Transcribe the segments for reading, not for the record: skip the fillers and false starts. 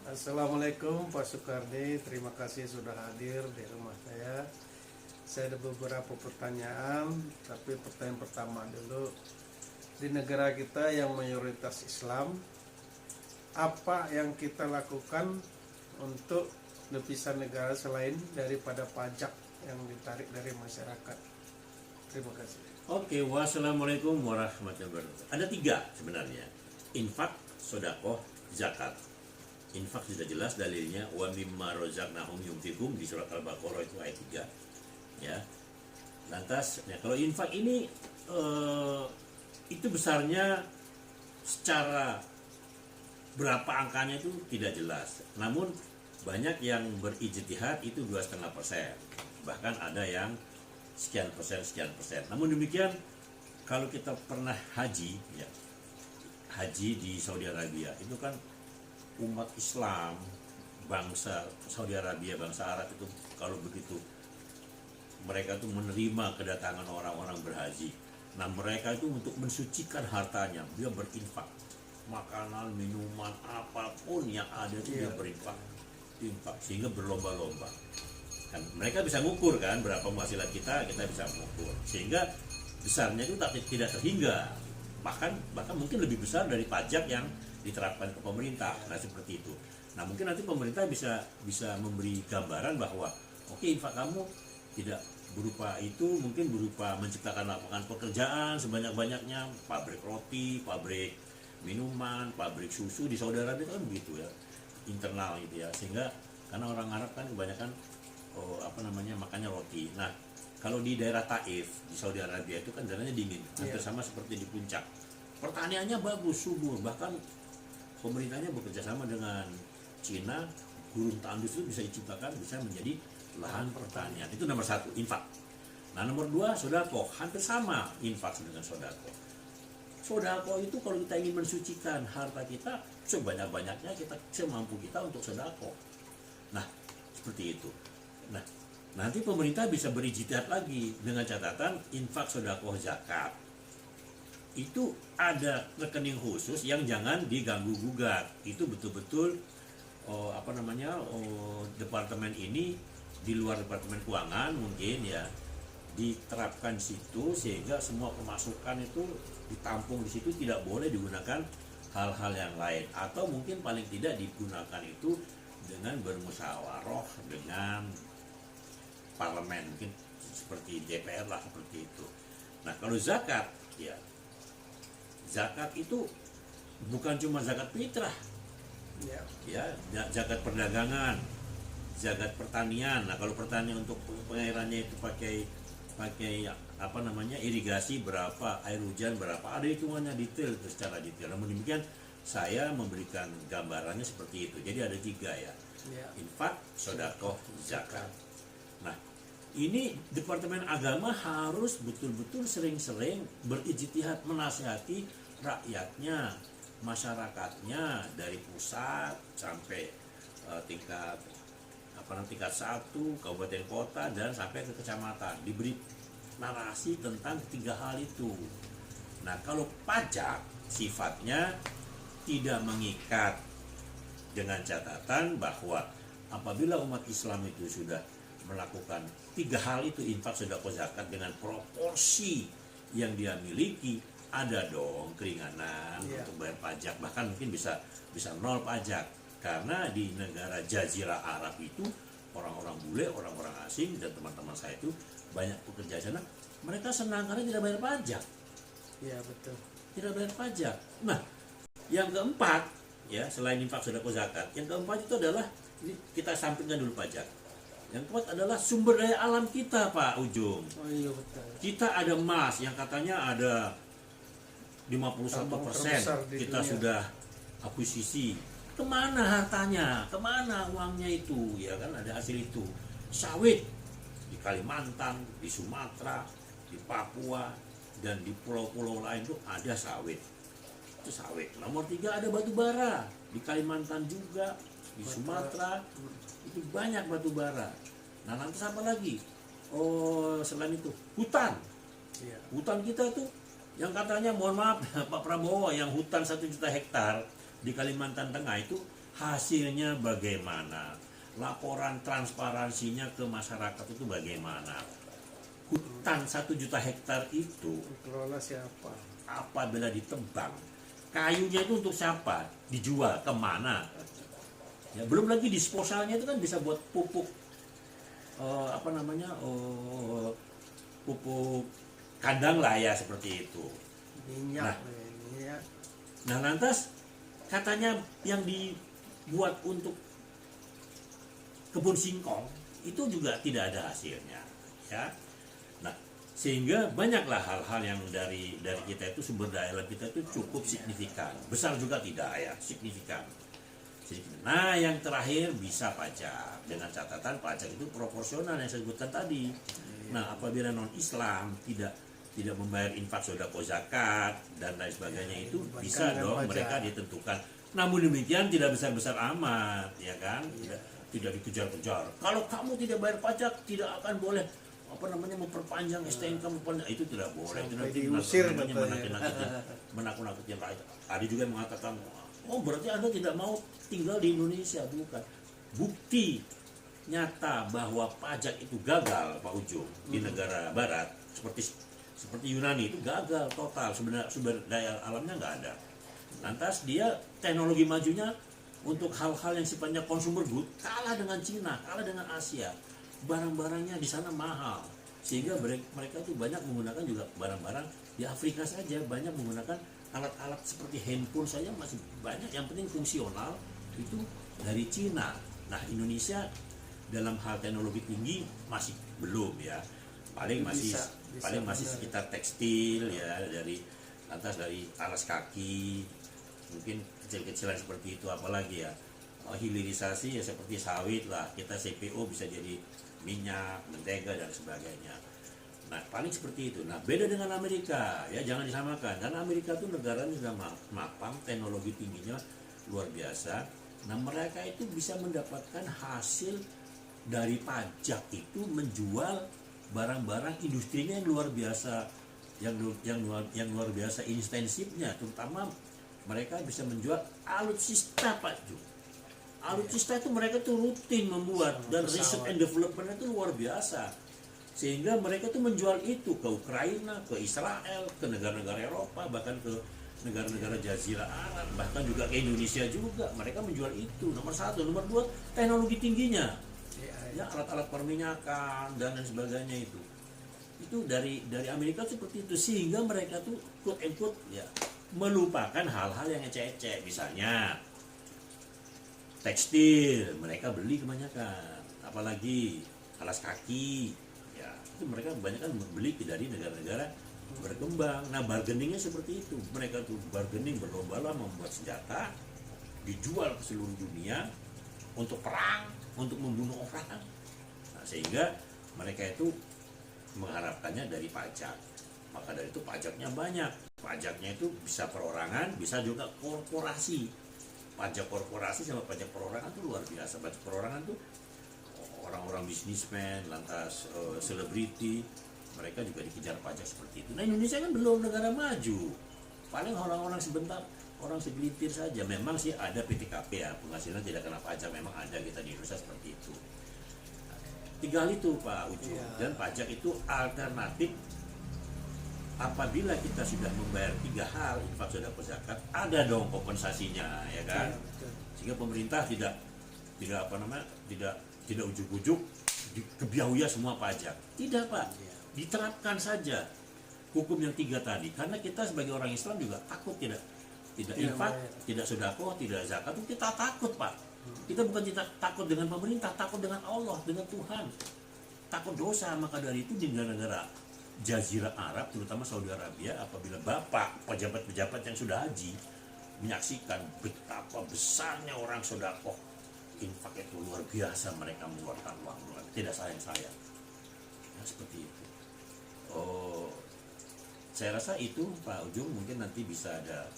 Assalamualaikum Pak Soekardi, terima kasih sudah hadir di rumah saya. Saya ada beberapa pertanyaan, tapi pertanyaan pertama dulu. Di negara kita yang mayoritas Islam, apa yang kita lakukan untuk devisa negara selain daripada pajak yang ditarik dari masyarakat? Terima kasih. Oke, wassalamualaikum warahmatullahi wabarakatuh. Ada 3 sebenarnya: infak, sedekah, zakat. Infak sudah jelas dalilnya, wa mimma razaqnahum yunfiqun di surat Al-Baqarah itu ayat 3. Ya. Lantas, ya, kalau infak ini itu besarnya secara berapa angkanya itu tidak jelas. Namun banyak yang berijtihad itu 2,5%. Bahkan ada yang sekian persen. Namun demikian, kalau kita pernah haji, ya, haji di Saudi Arabia, itu kan umat Islam, bangsa Saudi Arabia, bangsa Arab itu kalau begitu mereka itu menerima kedatangan orang-orang berhaji. Nah, mereka itu untuk mensucikan hartanya, dia berinfak. Makanan, minuman, apapun yang ada itu dia berinfak. Sehingga berlomba-lomba. Kan mereka bisa ngukur kan berapa penghasilan kita bisa mengukur. Sehingga besarnya itu tidak terhingga. Bahkan mungkin lebih besar dari pajak yang diterapkan ke pemerintah. Nah, seperti itu. Nah, mungkin nanti pemerintah bisa memberi gambaran bahwa oke, infak kamu tidak berupa itu, mungkin berupa menciptakan lapangan pekerjaan sebanyak-banyaknya, pabrik roti, pabrik minuman, pabrik susu di Saudi Arabia kan begitu ya, internal gitu ya. Sehingga karena orang Arab kan kebanyakan makannya roti. Nah, kalau di daerah Taif di Saudi Arabia itu kan daerahnya dingin, hampir sama seperti di puncak. Pertaniannya bagus, subur, bahkan pemerintahnya bekerja sama dengan Cina, gurun tandus itu bisa diciptakan, bisa menjadi lahan pertanian. Itu nomor 1, infak. Nah, nomor 2, sedekah. Hampir sama infak dengan sedekah. Sedekah itu kalau kita ingin mensucikan harta kita, sebanyak-banyaknya kita, semampu kita untuk sedekah. Nah, seperti itu. Nah, nanti pemerintah bisa berijtihad lagi dengan catatan infak, sedekah, zakat. Itu ada rekening khusus yang jangan diganggu gugat. Itu betul-betul departemen ini di luar departemen keuangan mungkin ya diterapkan situ, sehingga semua pemasukan itu ditampung di situ, tidak boleh digunakan hal-hal yang lain, atau mungkin paling tidak digunakan itu dengan bermusyawarah dengan parlemen, mungkin seperti DPR lah, seperti itu. Nah, kalau zakat, ya zakat itu bukan cuma zakat fitrah, ya zakat perdagangan, zakat pertanian. Nah, kalau pertanian untuk pengairannya itu pakai irigasi berapa, air hujan berapa, ada hitungannya detail, secara detail. Namun demikian saya memberikan gambarannya seperti itu. Jadi ada 3 ya, infak, sedekah, zakat. Nah, ini Departemen Agama harus betul-betul sering-sering berijtihad menasihati rakyatnya, masyarakatnya, dari pusat sampai tingkat 1, kabupaten kota, dan sampai ke kecamatan. Diberi narasi tentang 3 hal itu. Nah, kalau pajak sifatnya tidak mengikat, dengan catatan bahwa apabila umat Islam itu sudah melakukan 3 hal itu, infak, sedekah, zakat, dengan proporsi yang dia miliki, ada dong keringanan untuk bayar pajak. Bahkan mungkin bisa 0 pajak. Karena di negara Jazirah Arab itu orang-orang bule, orang-orang asing, dan teman-teman saya itu banyak pekerja di sana, mereka senang karena tidak bayar pajak. Iya, betul. Tidak bayar pajak. Nah, yang keempat, ya, selain infak, sedekah, zakat, yang keempat itu adalah, ini kita sampingkan dulu pajak. Yang keempat adalah sumber daya alam kita, Pak Ujung. Oh iya, betul. Kita ada emas yang katanya ada 51% kita sudah akuisisi. Kemana hartanya? Kemana uangnya itu? Ya kan, ada hasil itu. Sawit di Kalimantan, di Sumatera, di Papua, dan di pulau-pulau lain itu ada sawit. Itu sawit. Nomor 3 ada batu bara di Kalimantan juga, di Sumatera itu banyak batu bara. Nah, lantas apa lagi? Oh, selain itu hutan. Hutan kita tuh yang katanya, mohon maaf Pak Prabowo, yang hutan 1 juta hektar di Kalimantan Tengah itu hasilnya bagaimana, laporan transparansinya ke masyarakat itu bagaimana. Hutan 1 juta hektar itu Dikelola siapa? apabila ditebang, kayunya itu untuk siapa? Dijual kemana? Ya, belum lagi disposalnya itu kan bisa buat pupuk pupuk kandang lah ya, seperti itu. Minyak. Nah lantas katanya yang dibuat untuk kebun singkong itu juga tidak ada hasilnya, ya. Nah, sehingga banyaklah hal-hal yang dari kita itu, sumber daya alam kita itu cukup signifikan, besar juga tidak ya, signifikan. Nah, yang terakhir bisa pajak, dengan catatan pajak itu proporsional yang saya sebutkan tadi. Nah, apabila non-Islam tidak membayar infak, sedekah, zakat dan lain sebagainya, itu bisa dong mereka ditentukan. Namun demikian tidak besar-besar amat, ya kan? Tidak dikejar-kejar. Kalau kamu tidak bayar pajak, tidak akan boleh memperpanjang STNK, itu tidak boleh. Itu nanti diusir, menakut-nakutin rakyat. Ada juga yang mengatakan, oh berarti Anda tidak mau tinggal di Indonesia. Bukan. Bukti nyata bahwa pajak itu gagal, Pak Ujung, di negara barat seperti Yunani itu gagal total, sebenarnya sumber daya alamnya nggak ada. Lantas dia teknologi majunya untuk hal-hal yang sifatnya consumer good kalah dengan Cina, kalah dengan Asia. Barang-barangnya di sana mahal, sehingga mereka tuh banyak menggunakan juga barang-barang di Afrika saja, banyak menggunakan alat-alat seperti handphone saja masih banyak yang penting fungsional itu dari Cina. Nah, Indonesia dalam hal teknologi tinggi masih belum ya, paling masih sekitar tekstil ya, dari alas kaki, mungkin kecil-kecilan seperti itu. Apalagi ya, hilirisasi ya seperti sawit lah, kita CPO bisa jadi minyak, mentega dan sebagainya. Nah, paling seperti itu. Nah, beda dengan Amerika ya, jangan disamakan, karena Amerika itu negaranya sudah mapan, teknologi tingginya luar biasa. Nah, mereka itu bisa mendapatkan hasil dari pajak itu, menjual barang-barang industrinya yang luar biasa, yang luar biasa intensifnya. Terutama mereka bisa menjual alutsista, Pak Ju. Alutsista itu mereka tuh rutin membuat, dan research and development itu luar biasa, sehingga mereka tuh menjual itu ke Ukraina, ke Israel, ke negara-negara Eropa, bahkan ke negara-negara Jazirah Arab, bahkan juga ke Indonesia juga. Mereka menjual itu. Nomor 1, nomor 2, teknologi tingginya ya, alat-alat perminyakan dan lain sebagainya itu dari Amerika seperti itu, sehingga mereka tuh quote and quote ya melupakan hal-hal yang ecek-ecek. Misalnya tekstil mereka beli kebanyakan, apalagi alas kaki ya, itu mereka kebanyakan membeli dari negara-negara berkembang. Nah, bargainingnya seperti itu, mereka tuh bargaining berlomba-lomba membuat senjata, dijual ke seluruh dunia untuk perang, untuk membunuh orang. Nah, sehingga mereka itu mengharapkannya dari pajak. Maka dari itu pajaknya banyak. Pajaknya itu bisa perorangan, bisa juga korporasi. Pajak korporasi sama pajak perorangan itu luar biasa. Pajak perorangan itu orang-orang bisnismen, lantas selebriti, mereka juga dikejar pajak seperti itu. Nah, Indonesia kan belum negara maju. Paling orang-orang sebentar, orang segelintir saja. Memang sih ada PTKP ya, penghasilan tidak kena pajak, memang ada kita di Indonesia seperti itu. Tinggal itu Pak Ucu. Dan pajak itu alternatif apabila kita sudah membayar 3 hal, infak, sedekah, zakat, ada dong kompensasinya, ya kan? Sehingga pemerintah tidak ujuk-ujuk kebiauya semua pajak. Tidak Pak, diterapkan saja hukum yang 3 tadi. Karena kita sebagai orang Islam juga takut tidak infak, tidak sedekah, tidak zakat, itu kita takut Pak. Kita bukan takut dengan pemerintah, takut dengan Allah, dengan Tuhan, takut dosa. Maka dari itu di negara-negara Jazirah Arab, terutama Saudi Arabia, apabila bapak pejabat-pejabat yang sudah haji menyaksikan betapa besarnya orang sedekah, infak itu luar biasa, mereka mengeluarkan uang, tidak sayang-sayang ya, seperti itu. Saya rasa itu Pak Ujung, mungkin nanti bisa ada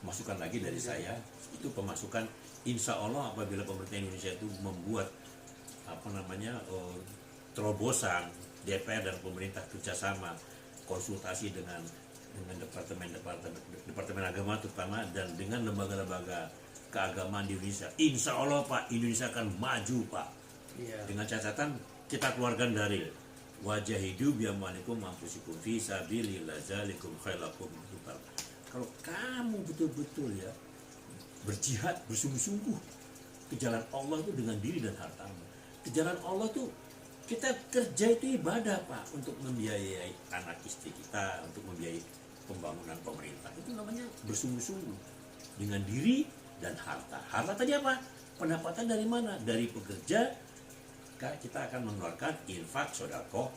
masukan lagi dari saya. Itu pemasukan, insya Allah apabila pemerintah Indonesia itu membuat terobosan, DPR dan pemerintah kerjasama, konsultasi dengan dengan departemen agama terutama, dan dengan lembaga-lembaga keagamaan di Indonesia. Insya Allah Pak, Indonesia akan maju Pak. Iya. Dengan catatan kita keluarkan dalil wajahidu biamwalikum anfusikum fi sabilillah zalikum khairakum. Kalau kamu betul-betul ya berjihad bersungguh-sungguh ke jalan Allah itu dengan diri dan hartamu. Ke jalan Allah tuh kita kerja itu ibadah Pak, untuk membiayai anak istri kita, untuk membiayai pembangunan pemerintah. Itu namanya bersungguh-sungguh dengan diri dan harta. Harta tadi apa? Pendapatan dari mana? Dari pekerja. Kita akan mengeluarkan infak, sedekah,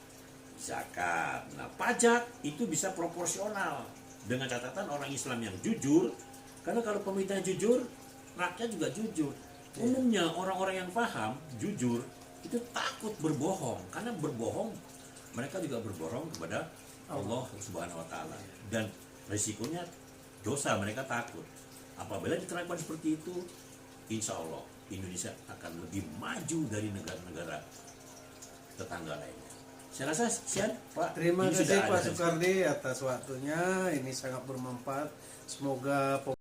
zakat. Nah, pajak itu bisa proporsional dengan catatan orang Islam yang jujur. Karena kalau pemerintah jujur, rakyat juga jujur. Umumnya orang-orang yang paham, jujur, itu takut berbohong, karena berbohong mereka juga berbohong kepada Allah Subhanahu wa taala, dan risikonya dosa. Mereka takut. Apabila diterapkan seperti itu, insya Allah Indonesia akan lebih maju dari negara-negara tetangga lainnya. Saya rasa sekian Pak. Terima Ini kasih sudah Pak ada. Soekardi atas waktunya, ini sangat bermanfaat. Semoga